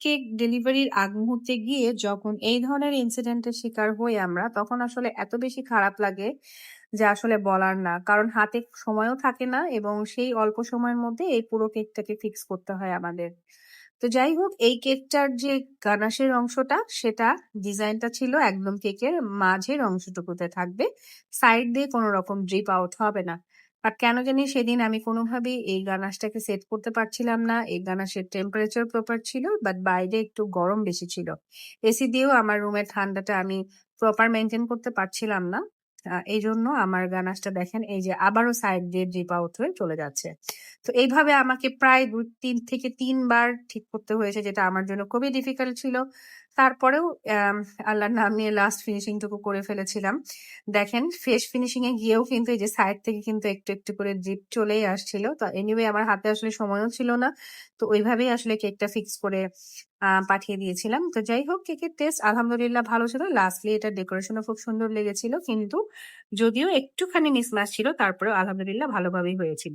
Cake ডেলিভারির আগ মুহূর্তে গিয়ে যখন এই ধরনের ইনসিডেন্টের শিকার হই আমরা, তখন আসলে এত বেশি খারাপ লাগে যে আসলে বলার না। কারণ হাতে সময়ও থাকে না এবং সেই অল্প সময়ের মধ্যে এই পুরো কেকটাকে ফিক্স করতে হয় আমাদের। তো যাই হোক, এই কেকটার যে গানাশের অংশটা, সেটা ডিজাইনটা ছিল একদম কেকের মাঝের অংশটুকুতে থাকবে। সাইড দিয়ে কোনো রকম ড্রিপ আউট হবে না। বাট কেন জানি সেদিন আমি কোনোভাবেই এই গানাশটাকে সেট করতে পারছিলাম না। এই গানাশের টেম্পারেচার প্রপার ছিল, বাট বাইরে একটু গরম বেশি ছিল। এসি দিয়েও আমার রুমের ঠান্ডাটা আমি প্রপার মেইনটেইন করতে পারছিলাম না। এইজন্য আমার গানাশটা দেখেন এই যে আবারও সাইড দিয়ে ড্রিপ আউট হয়ে চলে যাচ্ছে। তো এইভাবে আমাকে প্রায় ৩ থেকে ৩ বার ঠিক করতে হয়েছে, যেটা আমার জন্য খুবই ডিফিকাল্ট ছিল। তারপরেও আল্লাহর নাম নিয়ে লাস্ট ফিনিশিং টুকু করে ফেলেছিলাম। দেখেন ফেস ফিনিশিং এ গিয়েও কিন্তু এই যে সাইড থেকে কিন্তু একটু, একটু করে ড্রিপ চলেই আসছিল। তো এনিওয়ে আমার হাতে আসলে সময়ও ছিল না। তো ওইভাবেই আসলে কেকটা ফিক্স করে পাঠিয়ে দিয়েছিলাম। তো যাই হোক, কেকের টেস্ট আলহামদুলিল্লাহ ভালো ছিল। লাস্টলি এটার ডেকোরেশনও খুব সুন্দর লেগেছিল। কিন্তু যদিও একটুখানি মিসম্যাচ ছিল, তারপরেও আলহামদুলিল্লাহ ভালোভাবেই হয়েছিল।